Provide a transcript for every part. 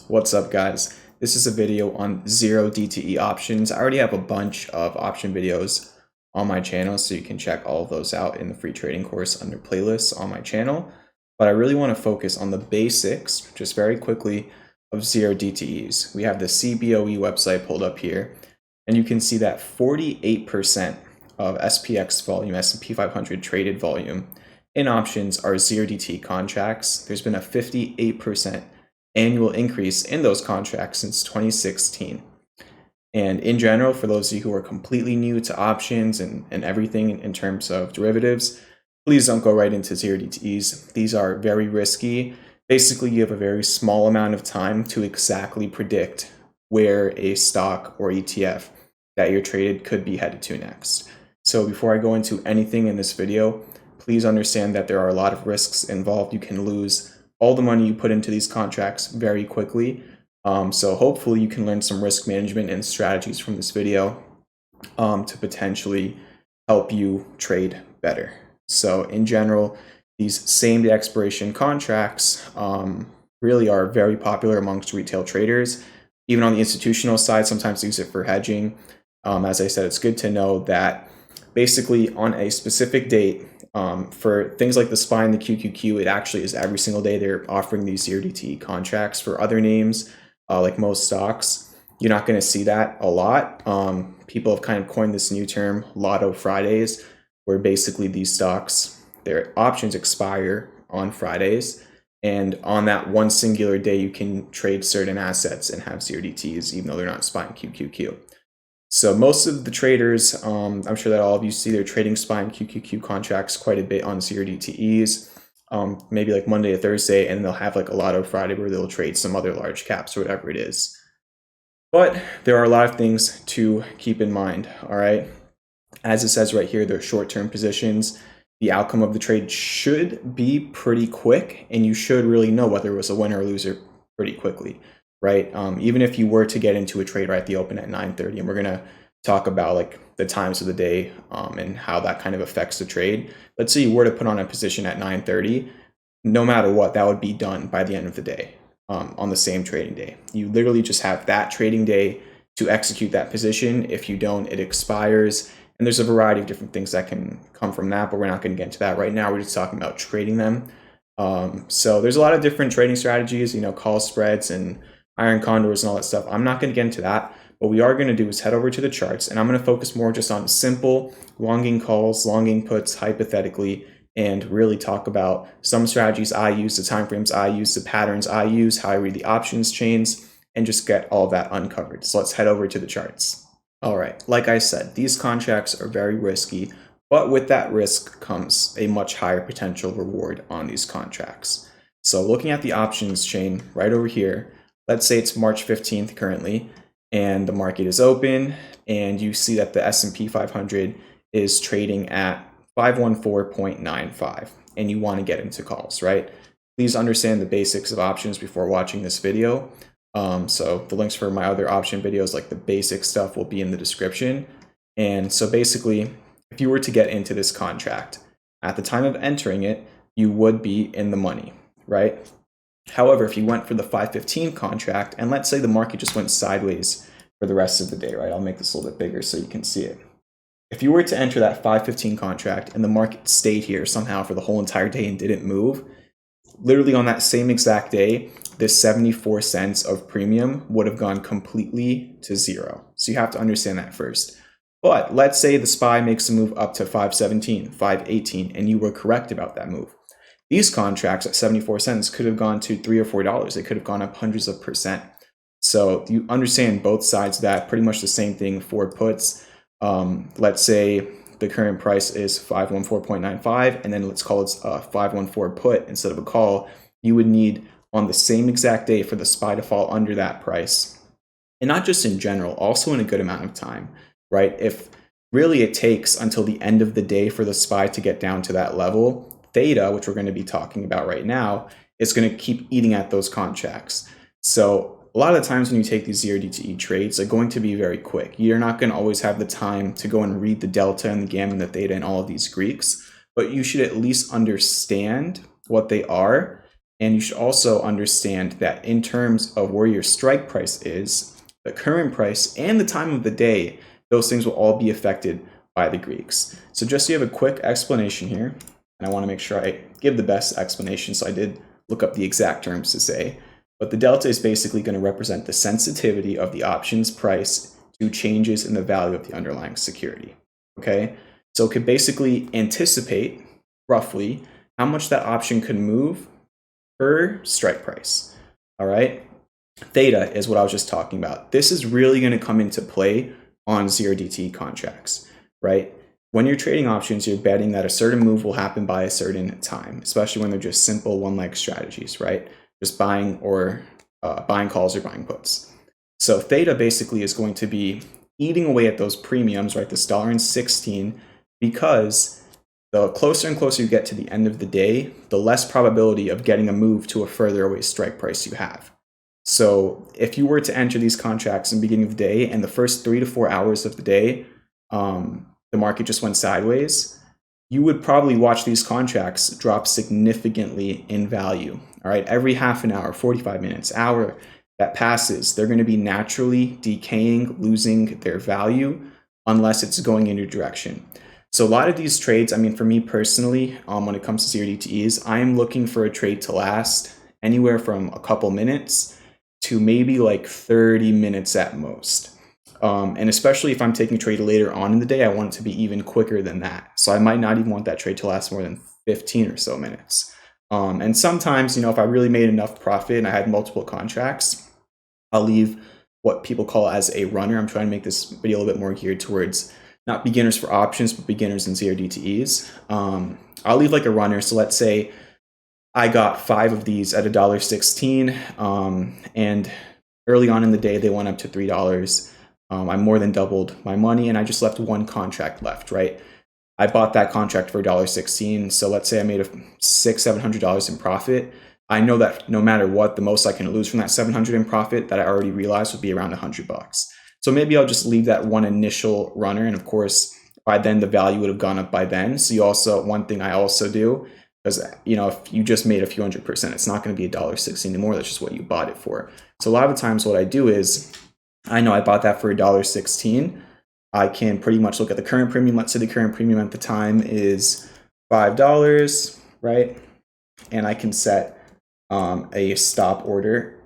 What's up, guys? This is a video on 0 DTE options. I already have a bunch of option videos on my channel, so you can check all of those out in the free trading course under playlists on my channel. But I really want to focus on the basics, just very quickly, of 0 DTEs. We have the CBOE website pulled up here, and you can see that 48% of SPX volume, S&P 500 traded volume in options are 0 DTE contracts. There's been a 58% annual increase in those contracts since 2016. And in general, for those of you who are completely new to options and everything in terms of derivatives, please don't go right into 0 DTEs. These are very risky. Basically, you have a very small amount of time to exactly predict where a stock or ETF that you're traded could be headed to next. So before I go into anything in this video, please understand that there are a lot of risks involved. You can lose all the money you put into these contracts very quickly. So hopefully you can learn some risk management and strategies from this video to potentially help you trade better. So in general, these same-day expiration contracts really are very popular amongst retail traders. Even on the institutional side, sometimes they use it for hedging. As I said, it's good to know that basically on a specific date, for things like the SPY and the QQQ, it actually is every single day they're offering these 0 DTE contracts. For other names, like most stocks, you're not going to see that a lot. People have kind of coined this new term, Lotto Fridays, where basically these stocks, their options expire on Fridays. And on that one singular day, you can trade certain assets and have 0 DTEs, even though they're not SPY and QQQ. So most of the traders, I'm sure that all of you see, they're trading SPY and QQQ contracts quite a bit on 0 DTEs, maybe like Monday to Thursday, and they'll have like a Lotto Friday where they'll trade some other large caps or whatever it is. But there are a lot of things to keep in mind, all right? As it says right here, they're short-term positions. The outcome of the trade should be pretty quick, and you should really know whether it was a winner or loser pretty quickly. Right? Even if you were to get into a trade right at the open at 9:30, and we're going to talk about like the times of the day and how that kind of affects the trade. Let's say you were to put on a position at 9:30, no matter what, that would be done by the end of the day on the same trading day. You literally just have that trading day to execute that position. If you don't, it expires. And there's a variety of different things that can come from that, but we're not going to get into that right now. We're just talking about trading them. So there's a lot of different trading strategies, call spreads and iron condors and all that stuff. I'm not going to get into that. What we are going to do is head over to the charts, and I'm going to focus more just on simple longing calls, longing puts, hypothetically, and really talk about some strategies I use, the timeframes I use, the patterns I use, how I read the options chains, and just get all of that uncovered. So let's head over to the charts. All right, like I said, these contracts are very risky, but with that risk comes a much higher potential reward on these contracts. So looking at the options chain right over here, let's say it's March 15th currently, and the market is open, and you see that the S&P 500 is trading at 514.95, and you want to get into calls, right? Please understand the basics of options before watching this video. So the links for my other option videos, like the basic stuff, will be in the description. And so basically, if you were to get into this contract, at the time of entering it, you would be in the money, right? However, if you went for the 515 contract, and let's say the market just went sideways for the rest of the day, right? I'll make this a little bit bigger so you can see it. If you were to enter that 515 contract and the market stayed here somehow for the whole entire day and didn't move, literally on that same exact day, this 74 cents of premium would have gone completely to zero. So you have to understand that first. But let's say the SPY makes a move up to 517, 518, and you were correct about that move. These contracts at 74 cents could have gone to $3 or $4. They could have gone up hundreds of percent. So you understand both sides of that. Pretty much the same thing for puts. Let's say the current price is 514.95, and then let's call it a 514 put instead of a call. You would need on the same exact day for the SPY to fall under that price. And not just in general, also in a good amount of time, right? If really it takes until the end of the day for the SPY to get down to that level, theta, which we're going to be talking about right now, is going to keep eating at those contracts. So a lot of the times when you take these 0 DTE trades, they're going to be very quick. You're not going to always have the time to go and read the delta and the gamma and the theta and all of these Greeks, but you should at least understand what they are And you should also understand that in terms of where your strike price is, the current price, and the time of the day, those things will all be affected by the Greeks. So just so you have a quick explanation here, and I want to make sure I give the best explanation, so I did look up the exact terms to say, but the delta is basically going to represent the sensitivity of the options price to changes in the value of the underlying security. Okay, so it could basically anticipate roughly how much that option could move per strike price. All right, theta is what I was just talking about. This is really going to come into play on 0DTE contracts, right? When you're trading options, you're betting that a certain move will happen by a certain time, especially when they're just simple one-leg strategies, right? Just buying or buying calls or buying puts. So theta basically is going to be eating away at those premiums, right? This $1.16, because the closer and closer you get to the end of the day, the less probability of getting a move to a further away strike price you have. So if you were to enter these contracts in the beginning of the day and the first 3 to 4 hours of the day, the market just went sideways, you would probably watch these contracts drop significantly in value. All right, every half an hour, 45 minutes, hour that passes, they're going to be naturally decaying, losing their value unless it's going in your direction. So a lot of these trades, I mean, for me personally, when it comes to 0DTEs, I'm looking for a trade to last anywhere from a couple minutes to maybe like 30 minutes at most. And especially if I'm taking a trade later on in the day, I want it to be even quicker than that. So I might not even want that trade to last more than 15 or so minutes. And sometimes, if I really made enough profit and I had multiple contracts, I'll leave what people call as a runner. I'm trying to make this video a little bit more geared towards not beginners for options, but beginners in 0DTEs. I'll leave like a runner. So let's say I got 5 of these at $1.16, and early on in the day, they went up to $3. I more than doubled my money, and I just left one contract left, right? I bought that contract for $1.16. So let's say I made $600-700 in profit. I know that no matter what, the most I can lose from that $700 in profit that I already realized would be around $100. So maybe I'll just leave that one initial runner, and of course, by then the value would have gone up by then. So one thing I also do, because if you just made a few %, it's not going to be $1.16 anymore. That's just what you bought it for. So a lot of the times, what I do is, I know I bought that for $1.16. I can pretty much look at the current premium. Let's say the current premium at the time is $5, right? And I can set a stop order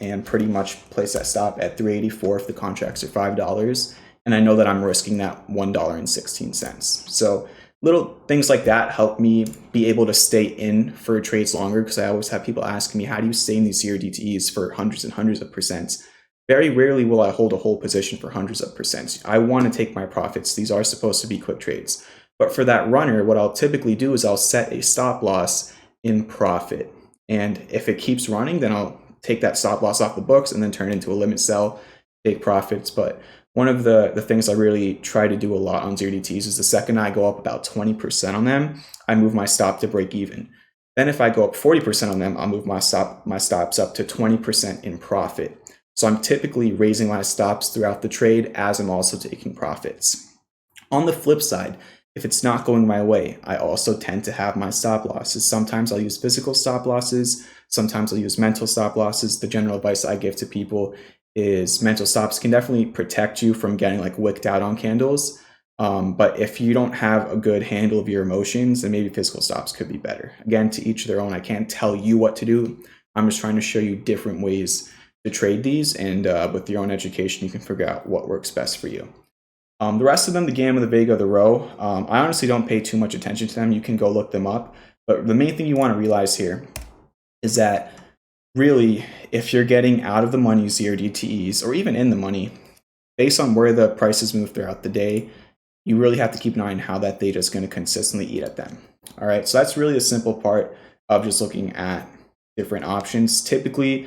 and pretty much place that stop at $3.84 if the contracts are $5. And I know that I'm risking that $1.16. So little things like that help me be able to stay in for trades longer, because I always have people asking me, how do you stay in these 0DTEs for hundreds and hundreds of percents? Very rarely will I hold a whole position for hundreds of percents. I want to take my profits. These are supposed to be quick trades. But for that runner, what I'll typically do is I'll set a stop loss in profit. And if it keeps running, then I'll take that stop loss off the books and then turn it into a limit sell, take profits. But one of the things I really try to do a lot on 0DTEs is the second I go up about 20% on them, I move my stop to break even. Then if I go up 40% on them, I'll move my stops up to 20% in profit. So I'm typically raising my stops throughout the trade as I'm also taking profits. On the flip side, if it's not going my way, I also tend to have my stop losses. Sometimes I'll use physical stop losses. Sometimes I'll use mental stop losses. The general advice I give to people is mental stops can definitely protect you from getting like wicked out on candles. But if you don't have a good handle of your emotions, then maybe physical stops could be better. Again, to each their own. I can't tell you what to do. I'm just trying to show you different ways to trade these, and with your own education, you can figure out what works best for you. The rest of them, the Gamma, the Vega, the Rho, I honestly don't pay too much attention to them. You can go look them up. But the main thing you want to realize here is that really, if you're getting out of the money 0DTEs, or even in the money, based on where the prices move throughout the day, you really have to keep an eye on how that theta is going to consistently eat at them. All right, so that's really a simple part of just looking at different options. Typically,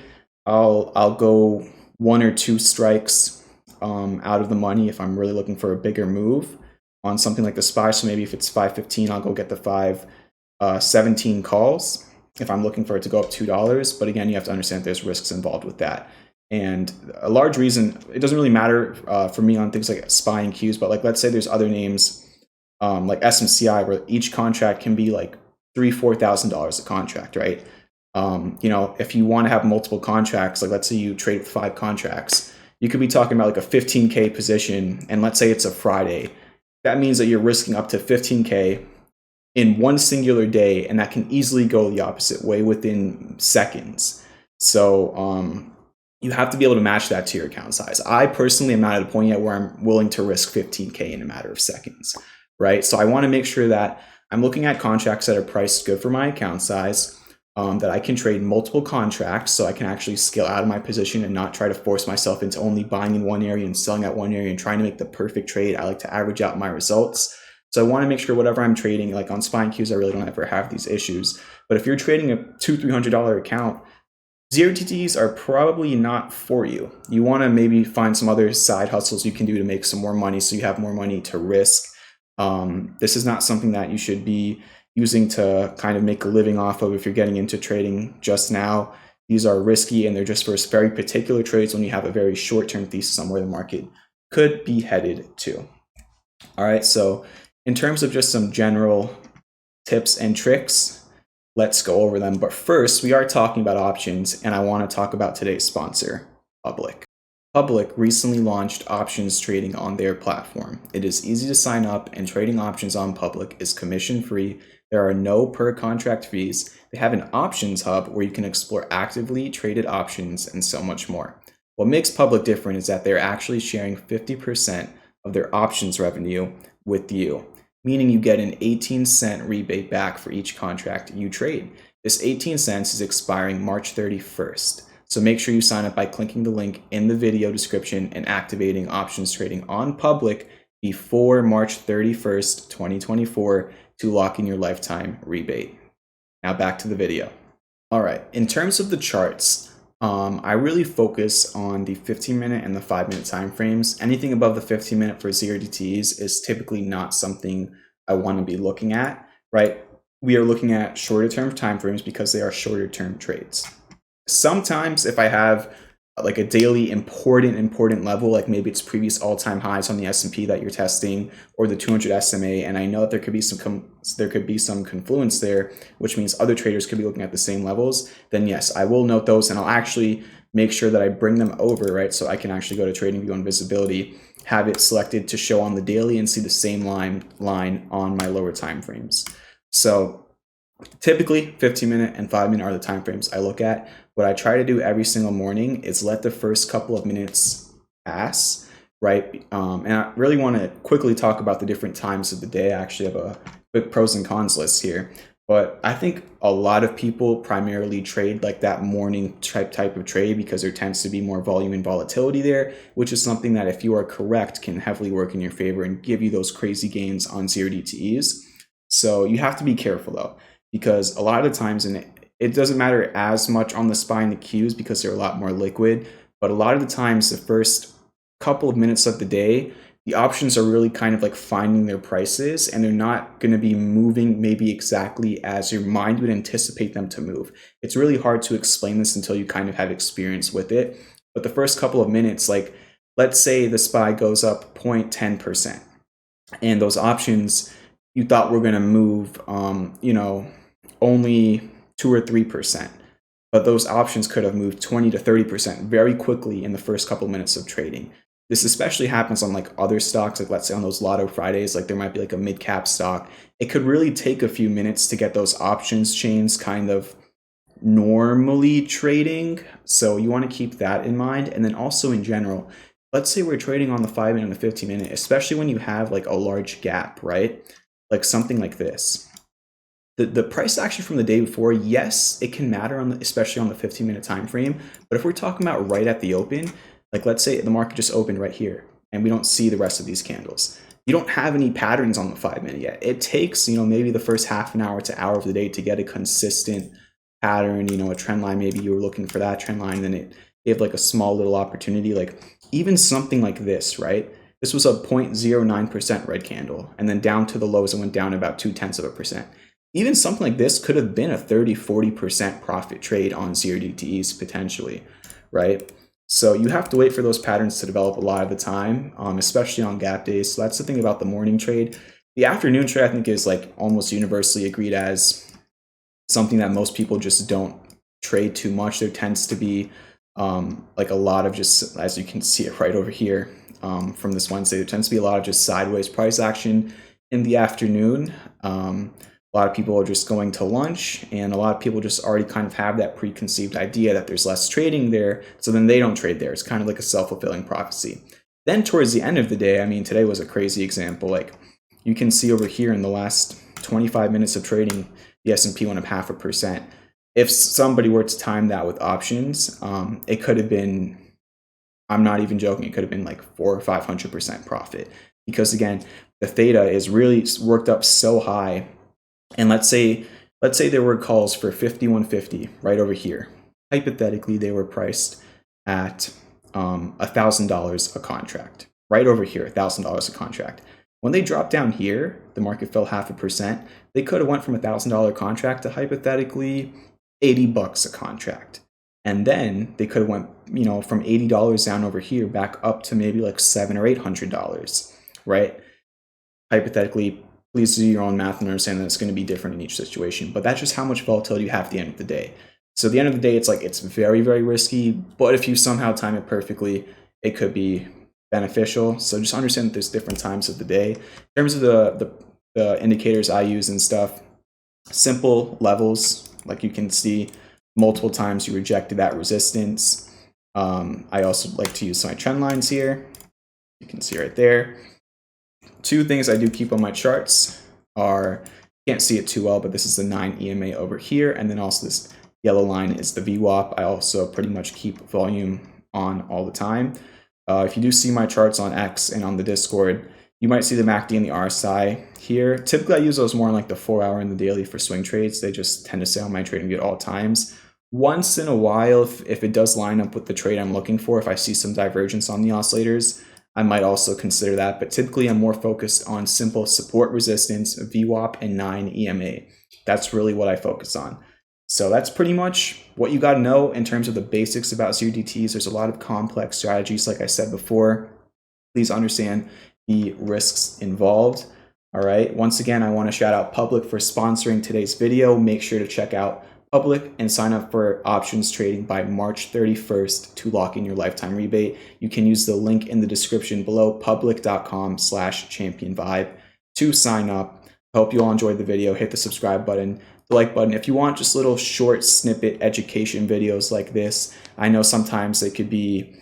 I'll go 1 or 2 strikes out of the money if I'm really looking for a bigger move on something like the SPY. So maybe if it's 5.15, I'll go get the 5.17 calls if I'm looking for it to go up $2. But again, you have to understand there's risks involved with that. And a large reason, it doesn't really matter for me on things like SPY and Qs, but like let's say there's other names like SMCI where each contract can be like $3,000-4,000 a contract, right? If you want to have multiple contracts, like let's say you trade with 5 contracts, you could be talking about like a 15K position, and let's say it's a Friday. That means that you're risking up to 15K in one singular day, and that can easily go the opposite way within seconds. So you have to be able to match that to your account size. I personally am not at a point yet where I'm willing to risk 15K in a matter of seconds, right? So I want to make sure that I'm looking at contracts that are priced good for my account size, that I can trade multiple contracts so I can actually scale out of my position and not try to force myself into only buying in one area and selling at one area and trying to make the perfect trade. I like to average out my results. So I want to make sure whatever I'm trading, like on SPY and Qs, I really don't ever have these issues. But if you're trading a $200-300 account, zero DTEs are probably not for you. You want to maybe find some other side hustles you can do to make some more money so you have more money to risk. This is not something that you should be using to kind of make a living off of if you're getting into trading just now. These are risky and they're just for very particular trades when you have a very short-term thesis on where the market could be headed to. All right, so in terms of just some general tips and tricks, let's go over them. But first, we are talking about options, and I want to talk about today's sponsor, Public. Public recently launched options trading on their platform. It is easy to sign up, and trading options on Public is commission-free. There are no per-contract fees. They have an options hub where you can explore actively traded options and so much more. What makes Public different is that they're actually sharing 50% of their options revenue with you, meaning you get an 18-cent rebate back for each contract you trade. This 18 cents is expiring March 31st. So make sure you sign up by clicking the link in the video description and activating options trading on Public before March 31st, 2024 to lock in your lifetime rebate. Now back to the video. All right, in terms of the charts, I really focus on the 15-minute and the 5-minute time frames. Anything above the 15-minute for zero DTEs is typically not something I want to be looking at, right? We are looking at shorter term time frames because they are shorter term trades. Sometimes if I have like a daily important level, like maybe it's previous all-time highs on the S&P that you're testing or the 200 SMA, and I know that there could be some confluence there, which means other traders could be looking at the same levels, then yes, I will note those and I'll actually make sure that I bring them over, right? So I can actually go to TradingView on visibility, have it selected to show on the daily and see the same line on my lower time frames. So typically 15-minute and 5-minute are the time frames I look at. What I try to do every single morning is let the first couple of minutes pass, right? And I really want to quickly talk about the different times of the day. I actually have a quick pros and cons list here. But I think a lot of people primarily trade like that morning type of trade because there tends to be more volume and volatility there, which is something that if you are correct can heavily work in your favor and give you those crazy gains on zero DTEs. So you have to be careful though, because a lot of the times it doesn't matter as much on the SPY and the Qs because they're a lot more liquid, but a lot of the times the first couple of minutes of the day, the options are really kind of like finding their prices and they're not going to be moving maybe exactly as your mind would anticipate them to move. It's really hard to explain this until you kind of have experience with it. But the first couple of minutes, like let's say the SPY goes up 0.10% and those options you thought were going to move, only 2 or 3%, but those options could have moved 20 to 30% very quickly in the first couple minutes of trading. This especially happens on like other stocks, like let's say on those Lotto Fridays, like there might be like a mid-cap stock. It could really take a few minutes to get those options chains kind of normally trading. So you want to keep that in mind. And then also in general, let's say we're trading on the 5-minute and the 15-minute, especially when you have like a large gap, right? Like something like this. The price action from the day before, yes, it can matter especially on the 15-minute time frame. But if we're talking about right at the open, like let's say the market just opened right here and we don't see the rest of these candles. You don't have any patterns on the 5-minute yet. It takes, maybe the first half an hour to hour of the day to get a consistent pattern, a trend line. Maybe you were looking for that trend line, then it gave like a small little opportunity, like even something like this, right? This was a 0.09% red candle, and then down to the lows it went down about 0.2%. Even something like this could have been a 30-40% profit trade on zero DTEs potentially, right? So you have to wait for those patterns to develop a lot of the time, especially on gap days. So that's the thing about the morning trade. The afternoon trade, I think, is like almost universally agreed as something that most people just don't trade too much. There tends to be like a lot of just, as you can see it right over here from this Wednesday, there tends to be a lot of just sideways price action in the afternoon. A lot of people are just going to lunch, and a lot of people just already kind of have that preconceived idea that there's less trading there, so then they don't trade there. It's kind of like a self-fulfilling prophecy. Then towards the end of the day, I mean, today was a crazy example. Like you can see over here in the last 25 minutes of trading, the S&P went up 0.5%. If somebody were to time that with options, it could have been, I'm not even joking, it could have been like 400 or 500% profit, because again, the theta is really worked up so high. And let's say there were calls for 5150 right over here. Hypothetically, they were priced at $1,000 a contract. Right over here, $1,000 a contract. When they dropped down here, the market fell 0.5%. They could have went from $1,000 contract to hypothetically $80 a contract. And then they could have went, from $80 down over here back up to maybe like $700 or $800, right? Hypothetically, please do your own math and understand that it's going to be different in each situation. But that's just how much volatility you have at the end of the day. So at the end of the day, it's like it's very, very risky. But if you somehow time it perfectly, it could be beneficial. So just understand that there's different times of the day. In terms of the indicators I use and stuff, simple levels, like you can see multiple times you rejected that resistance. I also like to use my trend lines here. You can see right there. Two things I do keep on my charts are, can't see it too well, but this is the 9 EMA over here, and then also this yellow line is the VWAP. I also pretty much keep volume on all the time. If you do see my charts on X and on the Discord, you might see the MACD and the RSI here. Typically, I use those more on like the 4-hour and the daily for swing trades. They just tend to stay on my trading view at all times. Once in a while, if it does line up with the trade I'm looking for, if I see some divergence on the oscillators, I might also consider that, but typically I'm more focused on simple support resistance, VWAP, and 9 EMA. That's really what I focus on. So that's pretty much what you got to know in terms of the basics about ZeroDTs. There's a lot of complex strategies, like I said before. Please understand the risks involved. All right. Once again, I want to shout out Public for sponsoring today's video. Make sure to check out Public and sign up for options trading by March 31st to lock in your lifetime rebate. You can use the link in the description below, public.com/championvibe, to sign up. I hope you all enjoyed the video. Hit the subscribe button, the like button. If you want just little short snippet education videos like this, I know sometimes they could be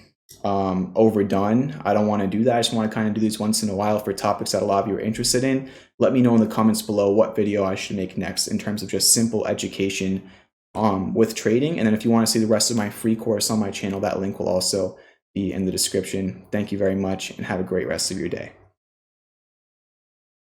overdone. I don't want to do that. I just want to kind of do these once in a while for topics that a lot of you are interested in. Let me know in the comments below what video I should make next in terms of just simple education with trading. And then if you want to see the rest of my free course on my channel, that link will also be in the description. Thank you very much and have a great rest of your day.